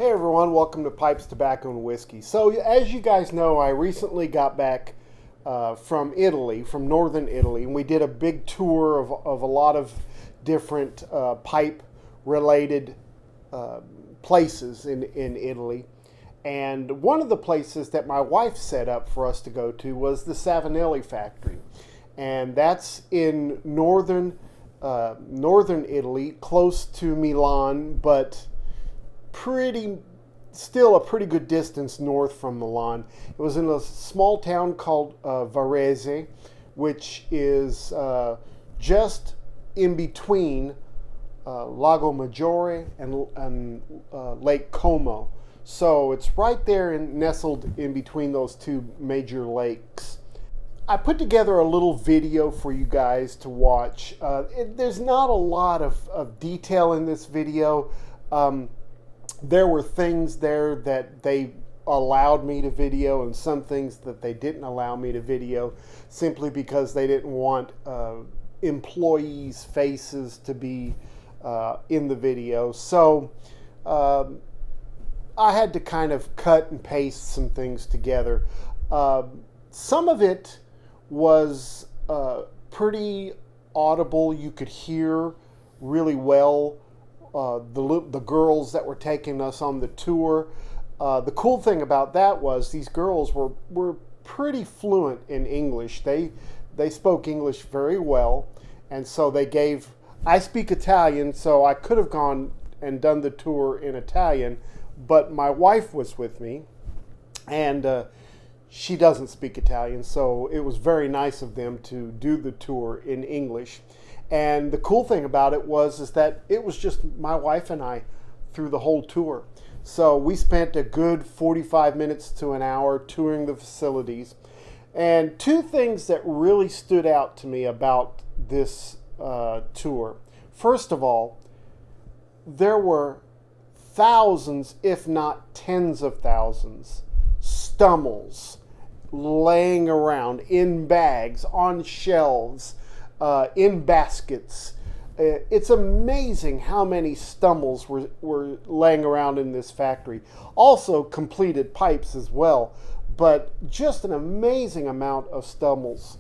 Hey everyone, welcome to Pipes, Tobacco, and Whiskey. So, as you guys know, I recently got back from Italy, from northern Italy, and we did a big tour of a lot of different pipe-related places in Italy. And one of the places that my wife set up for us to go to was the Savinelli factory. And that's in northern Italy, close to Milan, but still a pretty good distance north from Milan. It was in a small town called Varese, which is just in between Lago Maggiore and Lake Como. So it's right there and nestled in between those two major lakes. I put together a little video for you guys to watch. There's not a lot of detail in this video. There were things there that they allowed me to video and some things that they didn't allow me to video simply because they didn't want employees' faces to be in the video. So I had to kind of cut and paste some things together. Some of it was pretty audible. You could hear really well the girls that were taking us on the tour. The cool thing about that was these girls were pretty fluent in English. They spoke English very well, and so I speak Italian, so I could have gone and done the tour in Italian, but my wife was with me, and she doesn't speak Italian, so it was very nice of them to do the tour in English. And the cool thing about it is that it was just my wife and I through the whole tour. So we spent a good 45 minutes to an hour touring the facilities. And two things that really stood out to me about this tour. First of all, there were thousands, if not tens of thousands, stummels laying around in bags, on shelves, in baskets. It's amazing how many stummels were laying around in this factory. Also completed pipes as well, but just an amazing amount of stummels.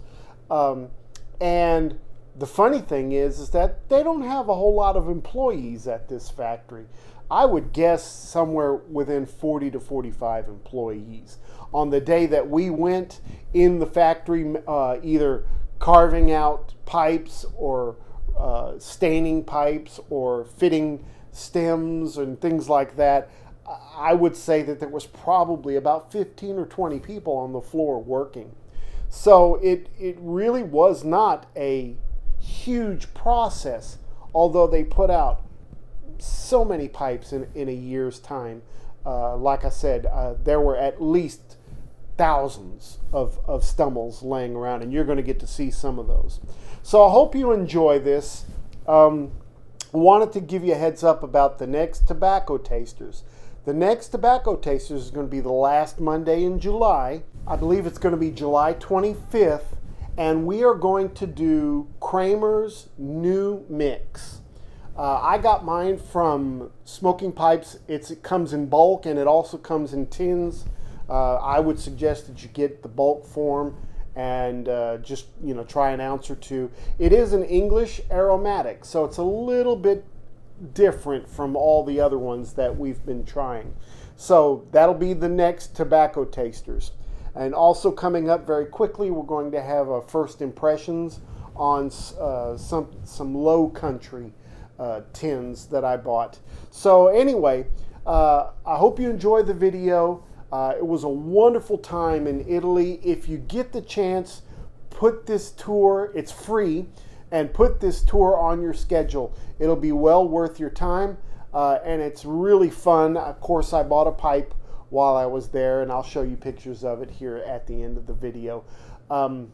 And the funny thing is that they don't have a whole lot of employees at this factory. I would guess somewhere within 40 to 45 employees. On the day that we went in the factory, either carving out pipes or staining pipes or fitting stems and things like that, I would say that there was probably about 15 or 20 people on the floor working. So it really was not a huge process, although they put out so many pipes in a year's time. Like I said, there were at least thousands of stummels laying around, and you're going to get to see some of those. So I hope you enjoy this. Wanted to give you a heads up about the next tobacco tasters. The next tobacco tasters is going to be the last Monday in July. I believe it's going to be July 25th, and we are going to do Kramer's new mix. I got mine from Smoking Pipes. It comes in bulk, and it also comes in tins. I would suggest that you get the bulk form and just try an ounce or two. It is an English aromatic, so it's a little bit different from all the other ones that we've been trying. So that'll be the next tobacco tasters. And also coming up very quickly, we're going to have a first impressions on some low country tins that I bought. So anyway, I hope you enjoyed the video. It was a wonderful time in Italy. If you get the chance, put this tour, it's free, and put this tour on your schedule. It'll be well worth your time, and it's really fun. Of course, I bought a pipe while I was there, and I'll show you pictures of it here at the end of the video. The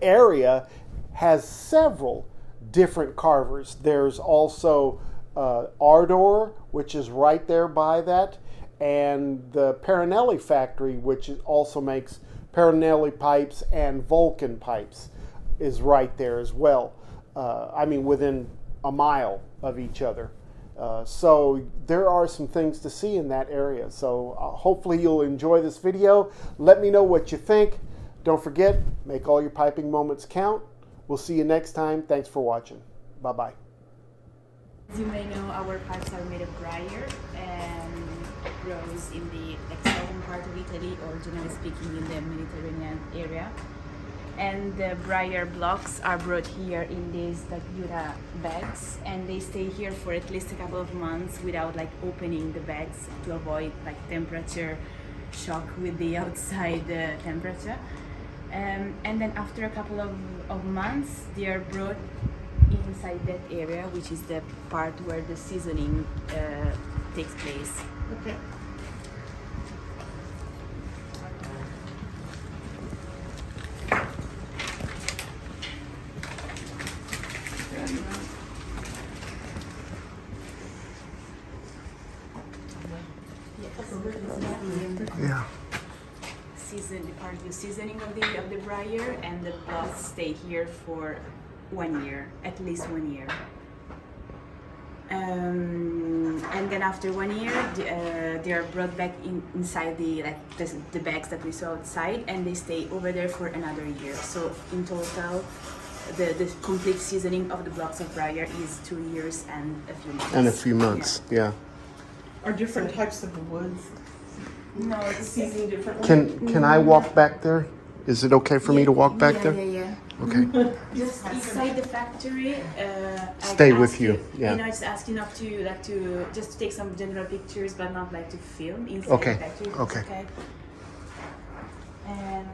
area has several different carvers. There's also Ardor, which is right there by that, and the Savinelli factory, which also makes Savinelli pipes and Vulcan pipes, is right there as well. I mean, within a mile of each other. So there are some things to see in that area. So hopefully you'll enjoy this video. Let me know what you think. Don't forget, make all your piping moments count. We'll see you next time. Thanks for watching. Bye-bye. As you may know, our pipes are made of briar and grows in the southern part of Italy, or generally speaking in the Mediterranean area. And the briar blocks are brought here in these like Jura bags, and they stay here for at least a couple of months without like opening the bags to avoid like temperature shock with the outside temperature. And then after a couple of months, they are brought inside that area, which is the part where the seasoning takes place. Okay. Yeah. The seasoning of the briar, and the blocks stay here for 1 year, at least 1 year. And then after 1 year, they are brought back inside the bags that we saw outside, and they stay over there for another year. So in total, the complete seasoning of the blocks of briar is 2 years and a few months. And a few months, yeah. Are different types of woods No, it's seasoned differently? Can I walk back there? Is it okay for me to walk back there? Yeah. Okay. Just inside the factory. Stay with you, yeah. I just ask you not to just to take some general pictures, but not like to film inside Okay, the factory. okay. And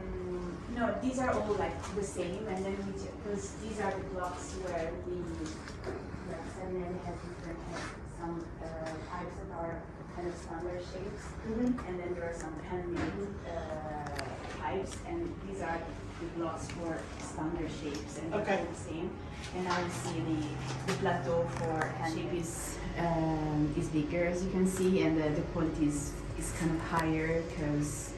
no, these are all like the same, and then because these are the blocks where Savinelli has different some pipes that are kind of standard shapes, and then there are some handmade pipes, and these are the blocks for standard shapes, and Okay. they're the same. And now you see the plateau for hand shape is bigger, as you can see, and the quality is kind of higher because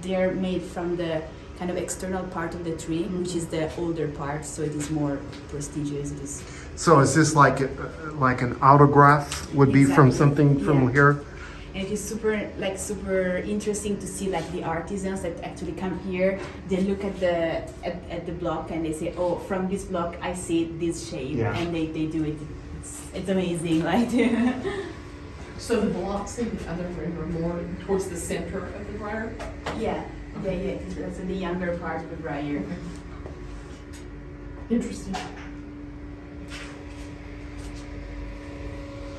they're made from the kind of external part of the tree, which is the older part, so it is more prestigious. It is. So is this like an autograph would be from Exactly. something from Yeah. here? And it is super interesting to see like the artisans that actually come here. They look at the block and they say, "Oh, from this block I see this shape," Yeah. and they do it. It's amazing, right? So the blocks in the other room are more towards the center of the briar? yeah. That's the younger part of the briar. Interesting.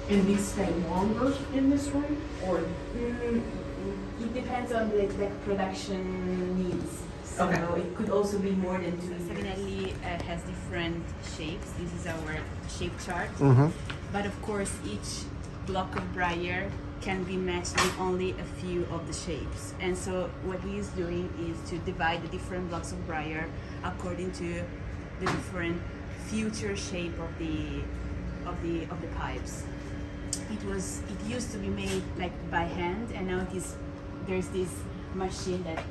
And these stay longer in this room, or? It depends on the production needs. So Okay. it could also be more than 2 years. Savinelli has different shapes. This is our shape chart. Mm-hmm. But of course, each block of briar can be matched with only a few of the shapes. And so what he is doing is to divide the different blocks of briar according to the different future shape of the pipes. It used to be made like by hand, and now there's this machine that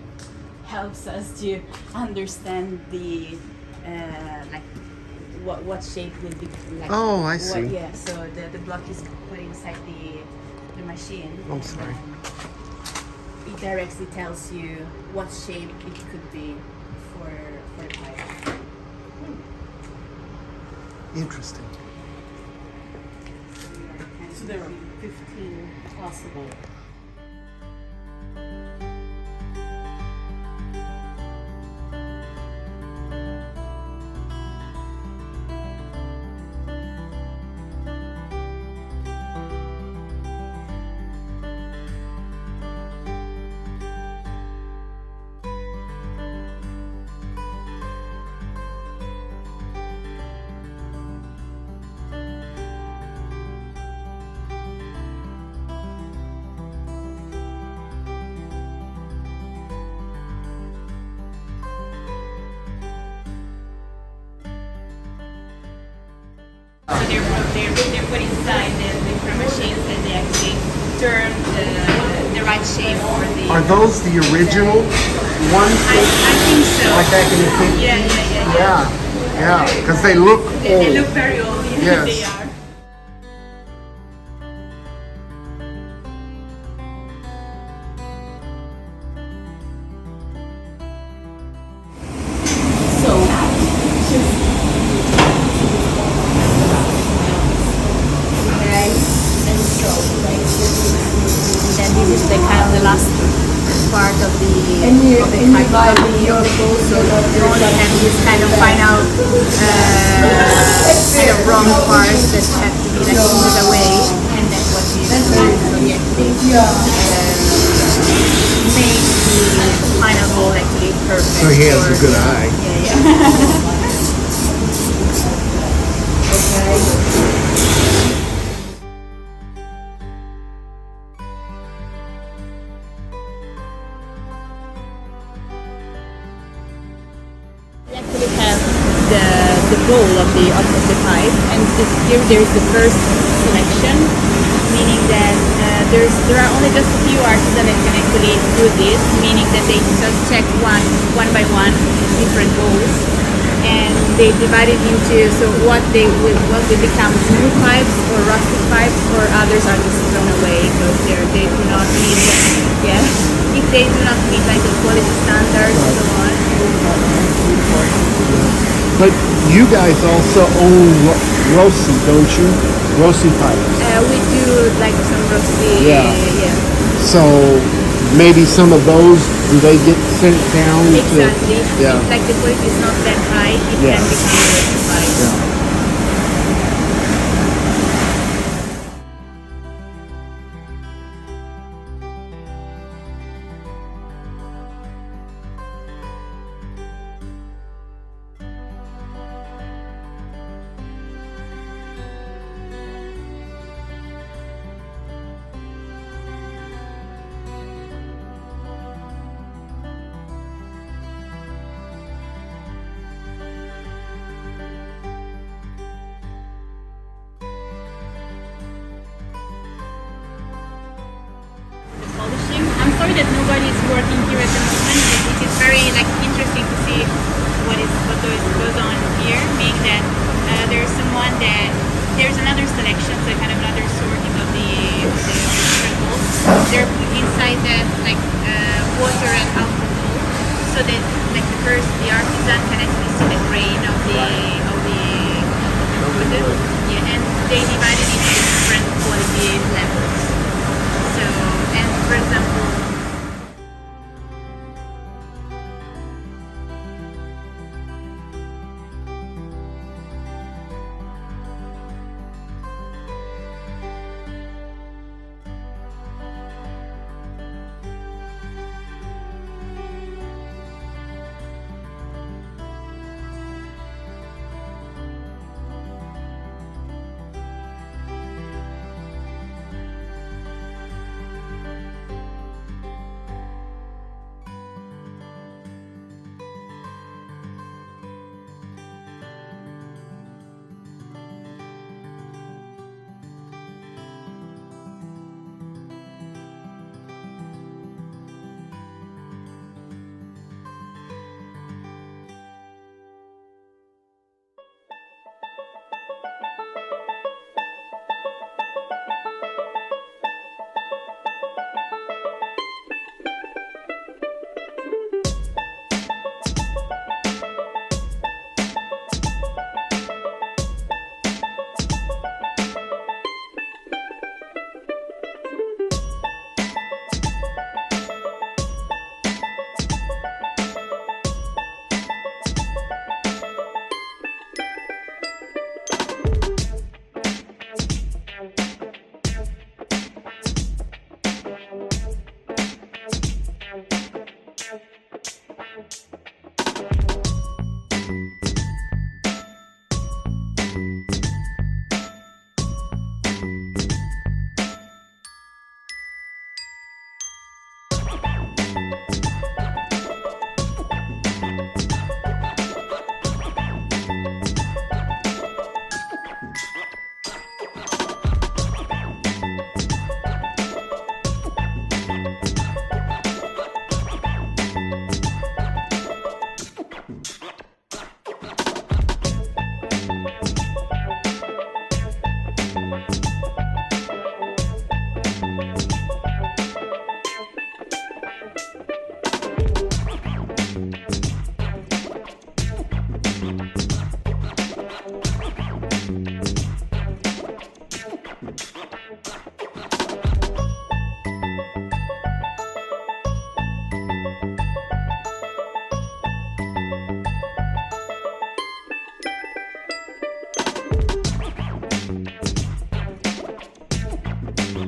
helps us to understand the what shape will be like. Oh, I see. Yeah, so the block is put inside the machine. I'm sorry. It directly tells you what shape it could be for the pipe. Interesting. So there are 15 possible. So they're put inside the different machines, and they actually turn the right shape for the. Are those the original ones? I think so. Like back in the 50s? Yeah. Yeah. Yeah, because they look They old. look very old. Yeah, Yes. they are. So, Okay. and so, right, Then this is the kind of the last part of the buy so you only have this kind of final kind of wrong parts that have to be like smoothed away, and then what you do so you actually make the final mold actually perfect. So he has a good for- eye. Yeah, yeah. We actually have the bowl of the pipe, and here there is the first selection, meaning that there are only just a few artisans that can actually do this, meaning that they just check one by one different bowls, and they divide it into what will become smooth pipes or rustic pipes, or others are just thrown away because they do not meet if they do not meet like the quality standards and so on. But you guys also own Rossi, don't you? Rossi pipes. We do like some rusty. Yeah. Yeah. So maybe some of those, do they get sent down Exactly. to? Yeah. If like the quality is not that high, it Yeah. can become rectified. Yeah. Polishing. I'm sorry that nobody is working here at the moment, but it is very like interesting to see what goes on here. Meaning that there's another selection, so kind of another sorting of the different molds. They're put inside that like water and alcohol, so that like the artisan can actually see the grain of the wood. Yeah, and they divide it into different quality levels. So, and for example,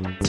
Bye.